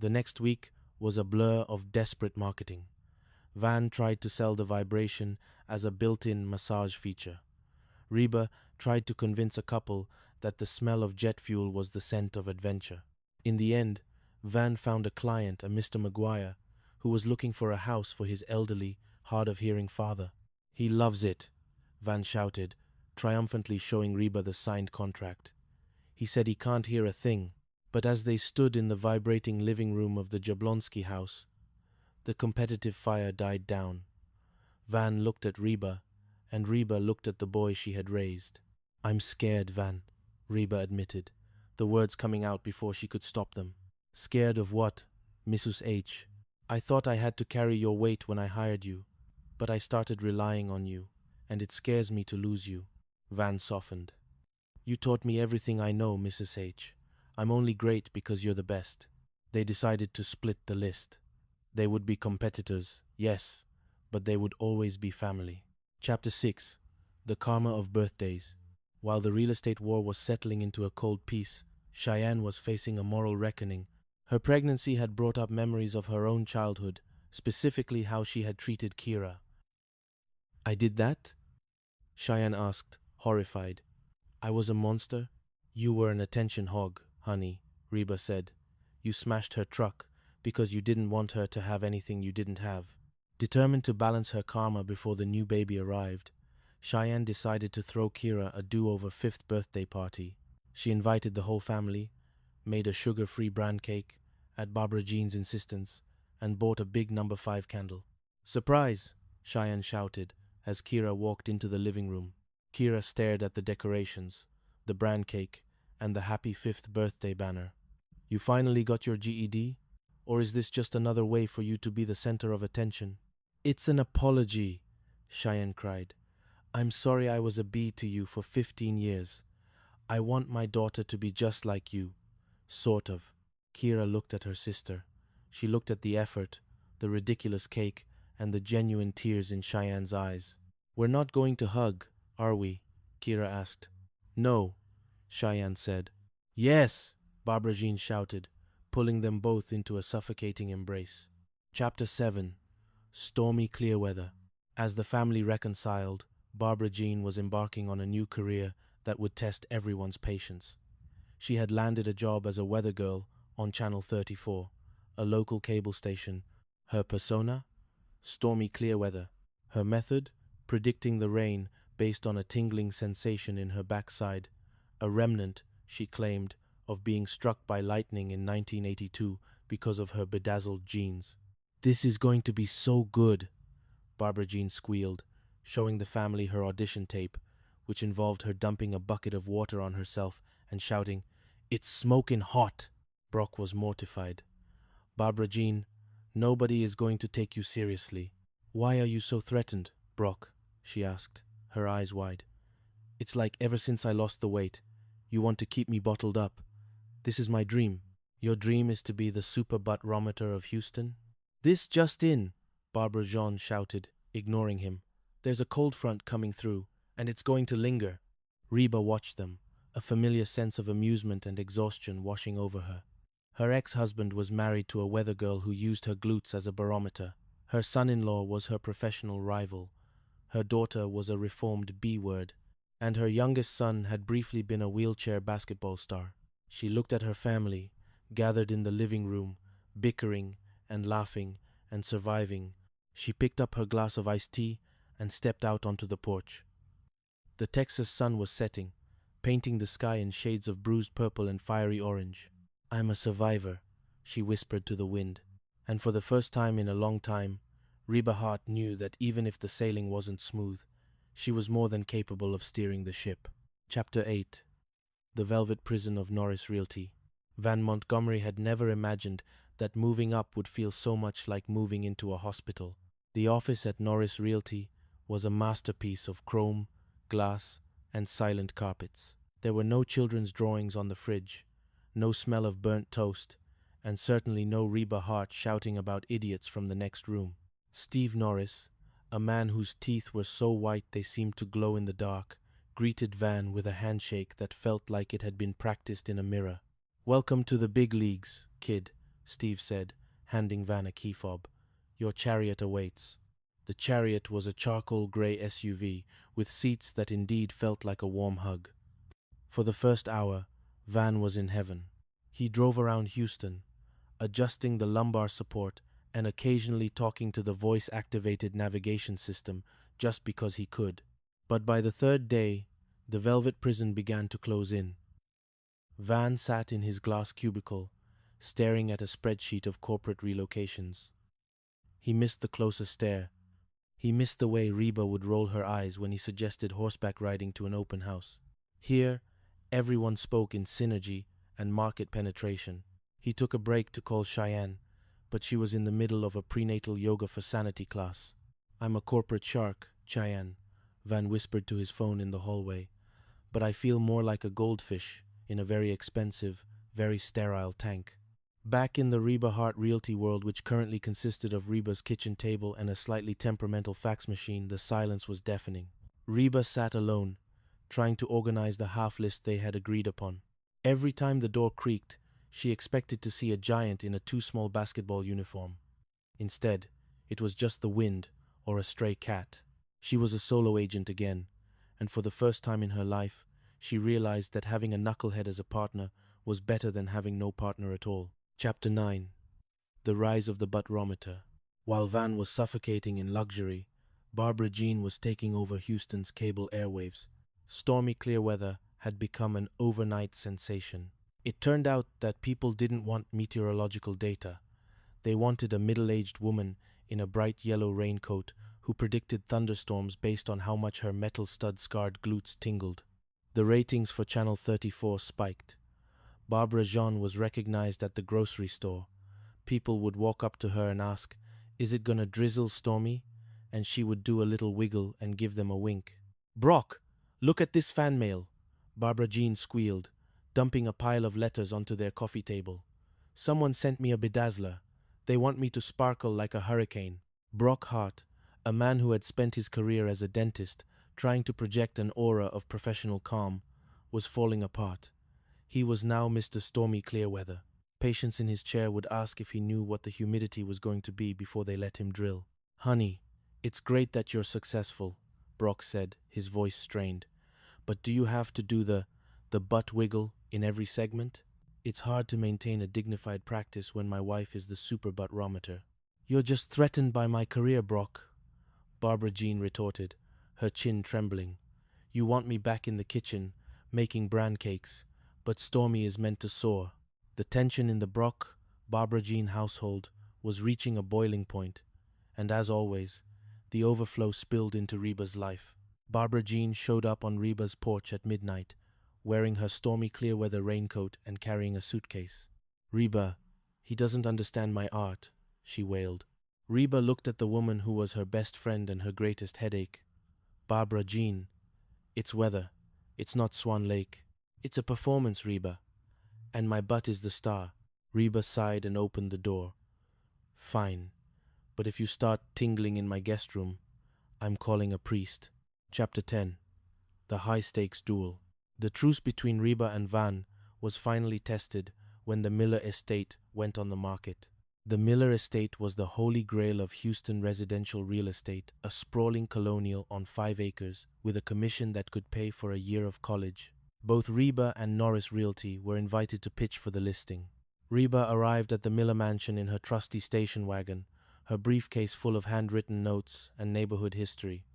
The next week was a blur of desperate marketing. Van tried to sell the vibration as a built-in massage feature. Reba tried to convince a couple that the smell of jet fuel was the scent of adventure. In the end, Van found a client, a Mr. Maguire, who was looking for a house for his elderly, hard-of-hearing father. "He loves it," Van shouted, triumphantly showing Reba the signed contract. "He said he can't hear a thing." But as they stood in the vibrating living room of the Jablonski house, the competitive fire died down. Van looked at Reba, and Reba looked at the boy she had raised. "I'm scared, Van," Reba admitted, the words coming out before she could stop them. "Scared of what, Mrs. H? I thought I had to carry your weight when I hired you, but I started relying on you, and it scares me to lose you." Van softened. "You taught me everything I know, Mrs. H. I'm only great because you're the best." They decided to split the list. They would be competitors, yes, but they would always be family. Chapter 6. The Karma of Birthdays. While the real estate war was settling into a cold peace, Cheyenne was facing a moral reckoning. Her pregnancy had brought up memories of her own childhood, specifically how she had treated Kira. "I did that?" Cheyenne asked, horrified. "I was a monster?" "You were an attention hog, honey," Reba said. "You smashed her truck because you didn't want her to have anything you didn't have." Determined to balance her karma before the new baby arrived, Cheyenne decided to throw Kira a do-over 5th birthday party. She invited the whole family, made a sugar-free bran cake, at Barbara Jean's insistence, and bought a big number 5 candle. "Surprise!" Cheyenne shouted as Kira walked into the living room. Kira stared at the decorations, the bran cake, and the happy 5th birthday banner. "You finally got your GED? Or is this just another way for you to be the center of attention?" "It's an apology," Cheyenne cried. "I'm sorry I was a bee to you for 15 years. I want my daughter to be just like you. Sort of." Kira looked at her sister. She looked at the effort, the ridiculous cake, and the genuine tears in Cheyenne's eyes. "We're not going to hug, are we?" Kira asked. "No," Cheyenne said. "Yes!" Barbara Jean shouted, pulling them both into a suffocating embrace. Chapter 7. Stormy Clear Weather. As the family reconciled, Barbara Jean was embarking on a new career that would test everyone's patience. She had landed a job as a weather girl on Channel 34, a local cable station. Her persona? Stormy clear weather. Her method? Predicting the rain based on a tingling sensation in her backside, a remnant, she claimed, of being struck by lightning in 1982 because of her bedazzled jeans. "This is going to be so good," Barbara Jean squealed, showing the family her audition tape, which involved her dumping a bucket of water on herself and shouting, "It's smoking hot!" Brock was mortified. "Barbara Jean, nobody is going to take you seriously." "Why are you so threatened, Brock?" she asked, her eyes wide. "It's like ever since I lost the weight, you want to keep me bottled up. This is my dream." "Your dream is to be the super butt-rometer of Houston?" "This just in," Barbara Jean shouted, ignoring him. "There's a cold front coming through, and it's going to linger." Reba watched them, a familiar sense of amusement and exhaustion washing over her. Her ex-husband was married to a weather girl who used her glutes as a barometer. Her son-in-law was her professional rival. Her daughter was a reformed B-word, and her youngest son had briefly been a wheelchair basketball star. She looked at her family, gathered in the living room, bickering and laughing and surviving. She picked up her glass of iced tea and stepped out onto the porch. The Texas sun was setting, painting the sky in shades of bruised purple and fiery orange. "I'm a survivor," she whispered to the wind. And for the first time in a long time, Reba Hart knew that even if the sailing wasn't smooth, she was more than capable of steering the ship. Chapter 8. The Velvet Prison of Norris Realty. Van Montgomery had never imagined that moving up would feel so much like moving into a hospital. The office at Norris Realty was a masterpiece of chrome, glass, and silent carpets. There were no children's drawings on the fridge, no smell of burnt toast, and certainly no Reba Hart shouting about idiots from the next room. Steve Norris, a man whose teeth were so white they seemed to glow in the dark, greeted Van with a handshake that felt like it had been practiced in a mirror. "Welcome to the big leagues, kid," Steve said, handing Van a key fob. "Your chariot awaits." The chariot was a charcoal grey SUV with seats that indeed felt like a warm hug. For the first hour, Van was in heaven. He drove around Houston, adjusting the lumbar support and occasionally talking to the voice-activated navigation system just because he could. But by the third day, the velvet prison began to close in. Van sat in his glass cubicle, staring at a spreadsheet of corporate relocations. He missed the closer stare. He missed the way Reba would roll her eyes when he suggested horseback riding to an open house. Here, everyone spoke in synergy and market penetration. He took a break to call Cheyenne, but she was in the middle of a prenatal yoga for sanity class. "I'm a corporate shark, Cheyenne," Van whispered to his phone in the hallway, "but I feel more like a goldfish in a very expensive, very sterile tank." Back in the Reba Hart Realty world, which currently consisted of Reba's kitchen table and a slightly temperamental fax machine, the silence was deafening. Reba sat alone, trying to organize the half-list they had agreed upon. Every time the door creaked, she expected to see a giant in a too-small basketball uniform. Instead, it was just the wind or a stray cat. She was a solo agent again, and for the first time in her life, she realized that having a knucklehead as a partner was better than having no partner at all. Chapter 9. The Rise of the Buttrometer. While Van was suffocating in luxury, Barbara Jean was taking over Houston's cable airwaves. Stormy clear weather had become an overnight sensation. It turned out that people didn't want meteorological data. They wanted a middle-aged woman in a bright yellow raincoat who predicted thunderstorms based on how much her metal stud-scarred glutes tingled. The ratings for Channel 34 spiked. Barbara Jean was recognized at the grocery store. People would walk up to her and ask, "Is it gonna drizzle, Stormy?" And she would do a little wiggle and give them a wink. "Brock, look at this fan mail," Barbara Jean squealed, dumping a pile of letters onto their coffee table. "Someone sent me a bedazzler. They want me to sparkle like a hurricane." Brock Hart, a man who had spent his career as a dentist, trying to project an aura of professional calm, was falling apart. He was now Mr. Stormy Clearweather. Patients in his chair would ask if he knew what the humidity was going to be before they let him drill. "Honey, it's great that you're successful," Brock said, his voice strained. "But do you have to do the butt wiggle in every segment? It's hard to maintain a dignified practice when my wife is the super buttrometer." "You're just threatened by my career, Brock," Barbara Jean retorted, her chin trembling. "You want me back in the kitchen, making bran cakes, but Stormy is meant to soar." The tension in the Brock, Barbara Jean household was reaching a boiling point, and as always, the overflow spilled into Reba's life. Barbara Jean showed up on Reba's porch at midnight, wearing her Stormy Clearweather raincoat and carrying a suitcase. "Reba, he doesn't understand my art," she wailed. Reba looked at the woman who was her best friend and her greatest headache. "Barbara Jean, it's weather. It's not Swan Lake. It's a performance, Reba. And my butt is the star." Reba sighed and opened the door. "Fine. But if you start tingling in my guest room, I'm calling a priest." Chapter 10. The High-Stakes Duel. The truce between Reba and Van was finally tested when the Miller Estate went on the market. The Miller Estate was the holy grail of Houston residential real estate, a sprawling colonial on 5 acres with a commission that could pay for a year of college. Both Reba and Norris Realty were invited to pitch for the listing. Reba arrived at the Miller mansion in her trusty station wagon, her briefcase full of handwritten notes and neighborhood history.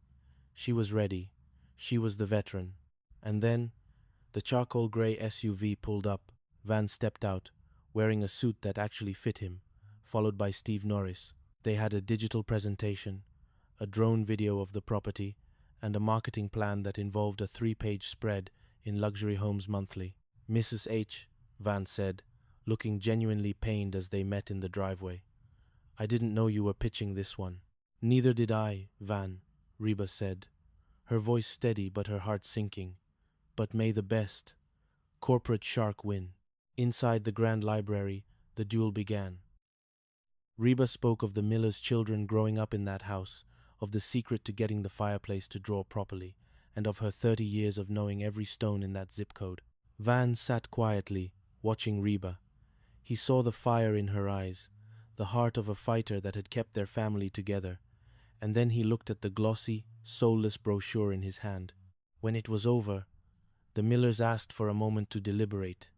She was ready. She was the veteran. And then, the charcoal gray SUV pulled up. Van stepped out, wearing a suit that actually fit him, followed by Steve Norris. They had a digital presentation, a drone video of the property, and a marketing plan that involved a 3-page spread in Luxury Homes Monthly. "Mrs. H," Van said, looking genuinely pained as they met in the driveway. "I didn't know you were pitching this one." "Neither did I, Van," Reba said, her voice steady but her heart sinking. "But may the best corporate shark win." Inside the grand library, the duel began. Reba spoke of the Miller's children growing up in that house, of the secret to getting the fireplace to draw properly, and of her 30 years of knowing every stone in that zip code. Van sat quietly, watching Reba. He saw the fire in her eyes, the heart of a fighter that had kept their family together, and then he looked at the glossy, soulless brochure in his hand. When it was over, the Millers asked for a moment to deliberate.